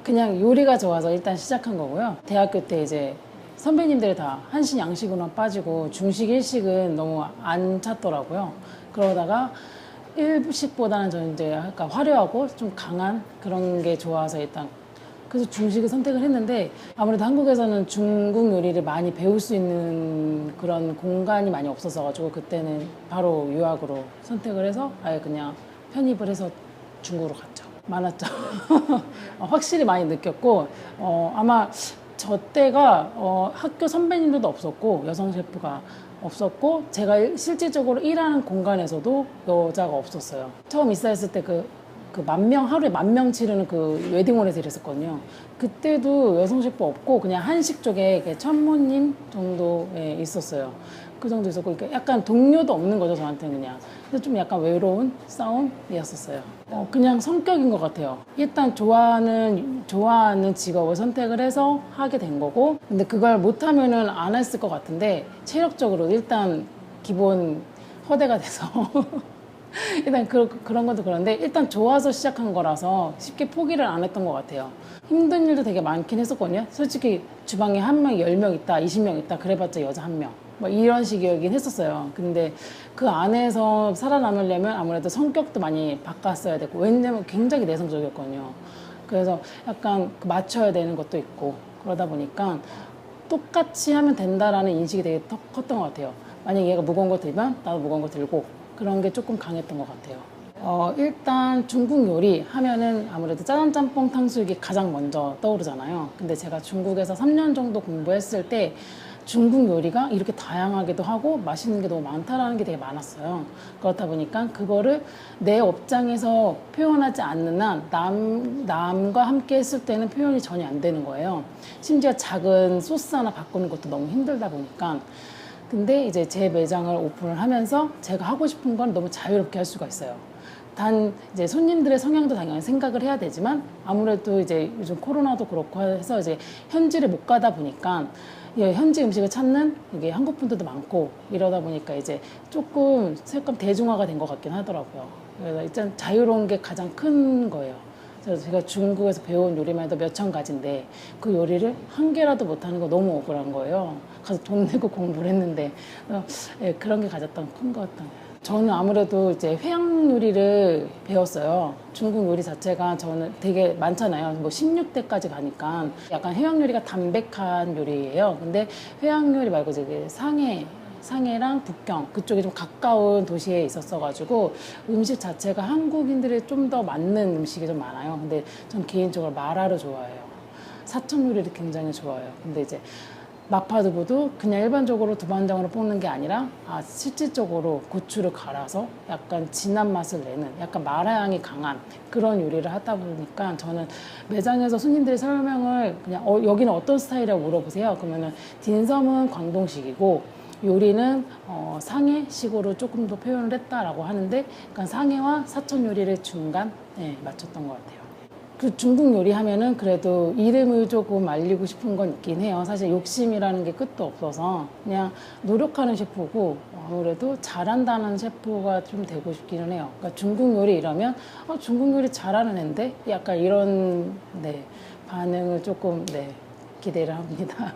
그냥 요리가 좋아서 일단 시작한 거고요. 대학교 때 이제 선배님들이 다 한식 양식으로만 빠지고 중식 일식은 너무 안 찾더라고요. 그러다가 일식보다는 저는 이제 약간 화려하고 좀 강한 그런 게 좋아서 일단 그래서 중식을 선택을 했는데 아무래도 한국에서는 중국 요리를 많이 배울 수 있는 그런 공간이 많이 없어서 가지고 그때는 바로 유학으로 선택을 해서 아예 그냥 편입을 해서 중국으로 갔죠. 많았죠. 확실히 많이 느꼈고 아마 저 때가 학교 선배님들도 없었고 여성 셰프가 없었고 제가 실질적으로 일하는 공간에서도 여자가 없었어요. 처음 입사했을 때 그 하루에 10,000명 치르는 그 웨딩홀에서 일했었거든요. 그때도 여성 셰프 없고 그냥 한식 쪽에 천모님 정도에 있었어요. 그 정도 있었고 그러니까 약간 동료도 없는 거죠 저한테는 그냥. 근데 좀 약간 외로운 싸움이었었어요. 그냥 성격인 것 같아요. 일단 좋아하는 직업을 선택을 해서 하게 된 거고 근데 그걸 못하면은 안 했을 것 같은데 체력적으로 일단 기본 허대가 돼서 일단 그런 것도 그런데 일단 좋아서 시작한 거라서 쉽게 포기를 안 했던 것 같아요. 힘든 일도 되게 많긴 했었거든요. 솔직히 주방에 한 명, 10명 있다, 20명 있다 그래봤자 여자 한 명. 뭐 이런 식이긴 했었어요. 근데 그 안에서 살아남으려면 아무래도 성격도 많이 바꿨어야 되고 왜냐면 굉장히 내성적이었거든요. 그래서 약간 맞춰야 되는 것도 있고 그러다 보니까 똑같이 하면 된다라는 인식이 되게 컸던 것 같아요. 만약에 얘가 무거운 거 들면 나도 무거운 거 들고 그런 게 조금 강했던 것 같아요. 일단 중국 요리 하면은 아무래도 짜장 짬뽕 탕수육이 가장 먼저 떠오르잖아요. 근데 제가 중국에서 3년 정도 공부했을 때 중국 요리가 이렇게 다양하기도 하고 맛있는 게 너무 많다라는 게 되게 많았어요. 그렇다 보니까 그거를 내 업장에서 표현하지 않는 한 남과 함께 했을 때는 표현이 전혀 안 되는 거예요. 심지어 작은 소스 하나 바꾸는 것도 너무 힘들다 보니까 근데 이제 제 매장을 오픈을 하면서 제가 하고 싶은 건 너무 자유롭게 할 수가 있어요. 단 이제 손님들의 성향도 당연히 생각을 해야 되지만 아무래도 이제 요즘 코로나도 그렇고 해서 이제 현지를 못 가다 보니까 현지 음식을 찾는 이게 한국 분들도 많고 이러다 보니까 이제 조금 색감 대중화가 된 것 같긴 하더라고요. 그래서 일단 자유로운 게 가장 큰 거예요. 그래서 제가 중국에서 배운 요리만 해도 몇천 가지인데 그 요리를 한 개라도 못하는 거 너무 억울한 거예요. 가서 돈 내고 공부를 했는데 그런 게 가졌던 큰 것 같아요. 저는 아무래도 이제 회양 요리를 배웠어요. 중국 요리 자체가 저는 되게 많잖아요. 뭐 16대까지 가니까 약간 회양 요리가 담백한 요리예요. 근데 회양 요리 말고 이제 상해랑 북경 그쪽에 좀 가까운 도시에 있었어가지고 음식 자체가 한국인들이 좀 더 맞는 음식이 좀 많아요. 근데 전 개인적으로 마라를 좋아해요. 사천 요리를 굉장히 좋아해요. 근데 이제 마파두부도 그냥 일반적으로 두반장으로 볶는 게 아니라 실질적으로 고추를 갈아서 약간 진한 맛을 내는 약간 마라향이 강한 그런 요리를 하다 보니까 저는 매장에서 손님들이 설명을 그냥 여기는 어떤 스타일이라고 물어보세요. 그러면은 딘섬은 광동식이고 요리는 상해식으로 조금 더 표현을 했다라고 하는데 그러니까 상해와 사천 요리를 중간 맞췄던 것 같아요. 그 중국 요리 하면은 그래도 이름을 조금 알리고 싶은 건 있긴 해요. 사실 욕심이라는 게 끝도 없어서 그냥 노력하는 셰프고 아무래도 잘한다는 셰프가 좀 되고 싶기는 해요. 그러니까 중국 요리 이러면 중국 요리 잘하는 앤데 약간 이런 반응을 조금 기대를 합니다.